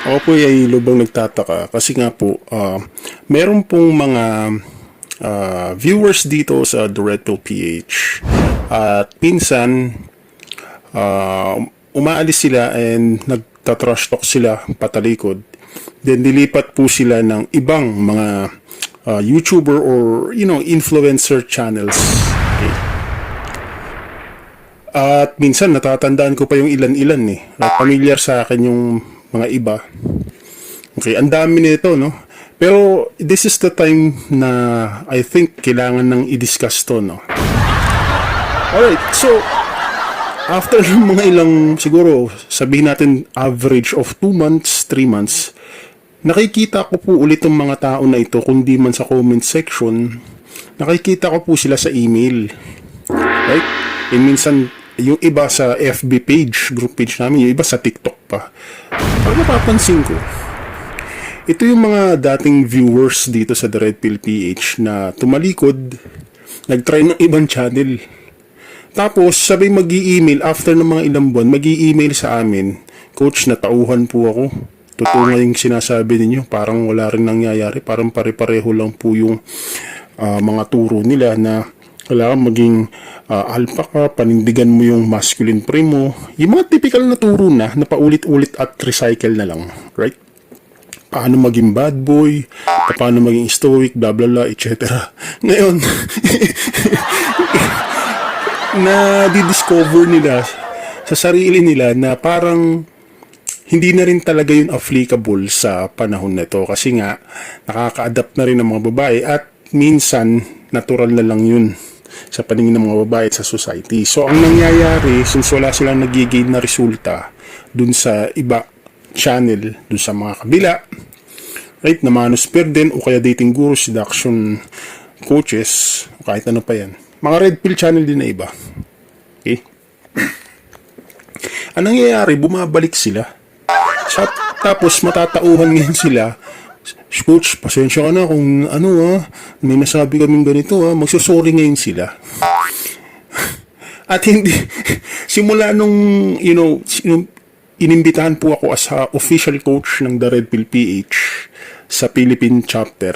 Ako po ay lubang nagtataka kasi nga po, meron pong mga viewers dito sa The Red Pill PH at pinsan umaalis sila and nagtatrash talk sila patalikod. Then dilipat po sila ng ibang mga YouTuber or influencer channels. Okay. At minsan natatandaan ko pa yung ilan-ilan eh. Familiar sa akin yung mga iba. Okay, ang dami nito, no? Pero this is the time na I think kailangan nang i-discuss to, no? Alright, so after ng mga ilang, siguro sabihin natin average of 2 months, 3 months, nakikita ko po ulit yung mga tao na ito, kundi man sa comment section, nakikita ko po sila sa email. Right? And minsan, yung iba sa FB page, group page namin, yung iba sa TikTok pa. Pag napapansin ko, ito yung mga dating viewers dito sa The Red Pill PH na tumalikod, nag-try ng ibang channel. Tapos, sabay mag-i-email, after ng mga ilang buwan, mag-i-email sa amin, Coach, natauhan po ako. Totoo nga yung sinasabi ninyo, parang wala rin nangyayari, parang pare-pareho lang po yung mga turo nila na kailangan maging alpha ka, panindigan mo yung masculine primo, yung mga typical na turo na paulit-ulit at recycle na lang, right? Paano maging bad boy, paano maging stoic, blah blah blah, etc. Ngayon, na di-discover nila sa sarili nila na parang hindi na rin talaga yun applicable sa panahon na ito kasi nga nakaka-adapt na rin ng mga babae at minsan natural na lang yun sa paningin ng mga babae at sa society. So ang nangyayari, since wala silang nagiging na resulta dun sa iba channel, dun sa mga kabila, right, na Manosphere din o kaya dating guru, seduction coaches, o kahit ano pa yan, mga red pill channel din na iba. Okay? Ang nangyayari, bumabalik sila. Tapos matatauhan ngayon sila, Coach, pasensya ka na kung may nasabi kaming ganito magsusorry ngayon sila. At hindi, simula nung, inimbitahan po ako as a official coach ng The Red Pill PH sa Philippine chapter.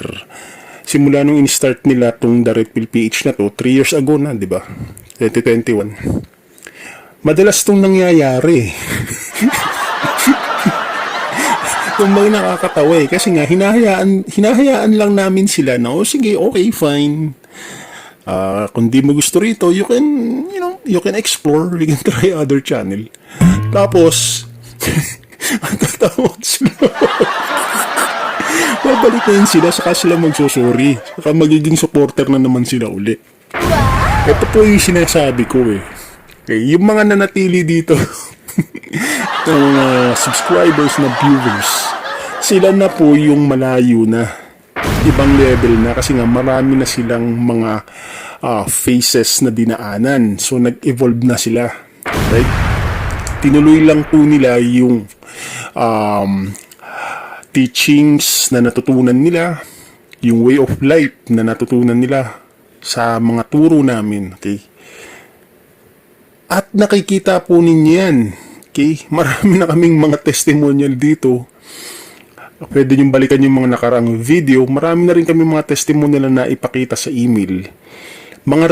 Simula nung in-start nila tong The Red Pill PH na to, 3 years ago na, di ba? 2021. Madalas tong nangyayari. Yung mga nakakatawa kasi nga hinahayaan lang namin sila na sige, okay, fine. Kung di mo gusto rito, you can explore, you can try other channel. Tapos ang tatawag sila. Babalik na yun sila, saka sila magsusuri, saka magiging supporter na naman sila uli. Ito po yung sinasabi ko eh. Okay, yung mga nanatili dito ng mga subscribers na viewers, sila na po yung malayo na, ibang level na kasi nga marami na silang mga phases na dinaanan, so nag-evolve na sila, right? Tinuloy lang po nila yung teachings na natutunan nila, yung way of life na natutunan nila sa mga turo namin, okay? At nakikita po ninyo yan. Okay? Marami na kaming mga testimonial dito. Pwede nyo balikan yung mga nakarang video. Marami na rin kami mga testimonial na ipakita sa email. Mga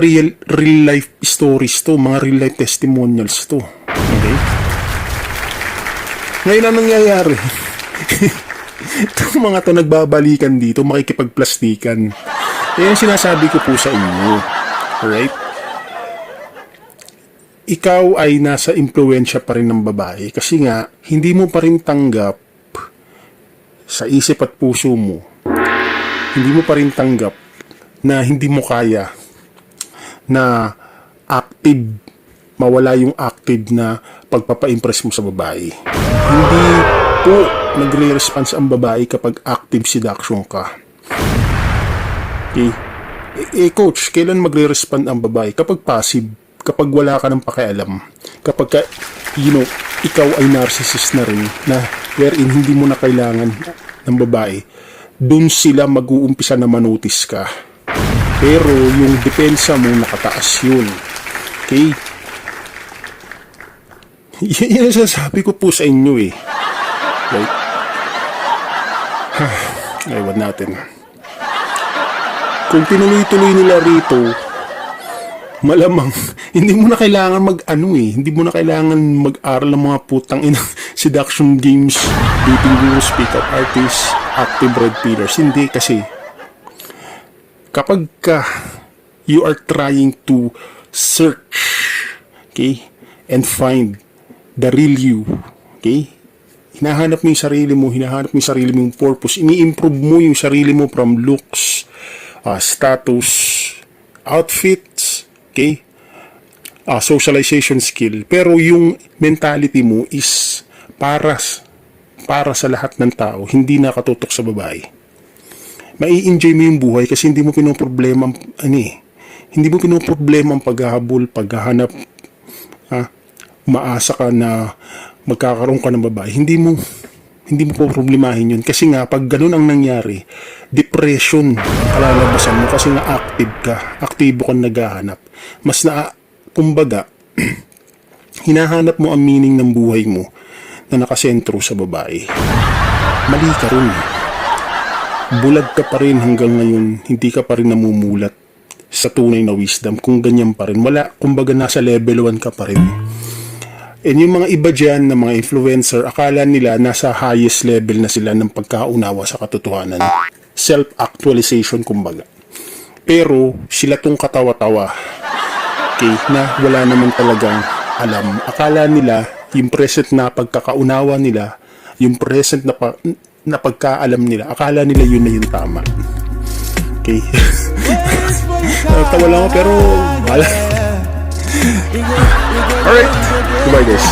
real life stories to. Mga real life testimonials to. Okay? Ngayon ang nangyayari. Itong mga to nagbabalikan dito, makikipagplastikan. Yan sinasabi ko po sa inyo. Alright? Ikaw ay nasa impluwensya pa rin ng babae kasi nga hindi mo pa rin tanggap sa isip at puso mo, hindi mo pa rin tanggap na hindi mo kaya na active, mawala yung active na pagpapa-impress mo sa babae. Hindi po nagre-response ang babae kapag active seduction ka. Okay? Coach, kailan magre-respond ang babae? Kapag passive, kapag wala ka ng pakialam, kapag ikaw ay narcissist na rin, na wherein hindi mo na kailangan ng babae, dun sila mag-uumpisa na manotice ka. Pero yung depensa mo nakataas yun. Okay? Yan ang sasabi ko po sa inyo eh. Right? Ewan natin. Kung tinuloy-tuloy nila rito, malamang, hindi mo na kailangan hindi mo na kailangan mag-aral ng mga putang inang seduction games, dating gurus, pick-up artists, active red pillars. Hindi, kasi kapag you are trying to search, okay, and find the real you, okay, hinahanap mo yung sarili mo, hinahanap mo yung sarili mong purpose, ini-improve mo yung sarili mo from looks, status, outfits, okay, socialization skill. Pero yung mentality mo is para sa lahat ng tao, hindi nakatutok sa babae. Mai-enjoy mo yung buhay kasi hindi mo pinoproblema hindi mo pinoproblema ang paghahabol, paghahanap, maasa ka na magkakaroon ka ng babae. Hindi mo po problemahin yun. Kasi nga, pag ganun ang nangyari, depression ang kalalabasan mo kasi nga active ka. Aktibo kang naghahanap. Kumbaga, hinahanap mo ang meaning ng buhay mo na nakasentro sa babae. Mali ka rin. Bulag ka pa rin hanggang ngayon. Hindi ka pa rin namumulat sa tunay na wisdom. Kung ganyan pa rin. Kumbaga nasa level 1 ka pa rin. And yung mga iba dyan na mga influencer, akala nila nasa highest level na sila ng pagkaunawa sa katotohanan. Self-actualization, kumbaga. Pero sila tong katawa-tawa, okay, na wala naman talagang alam. Akala nila yung present na pagkakaunawa nila, yung present na pagkaalam nila, akala nila yun na yung tama. Okay? Tawa lang ako, pero wala. Alright. Goodbye, guys.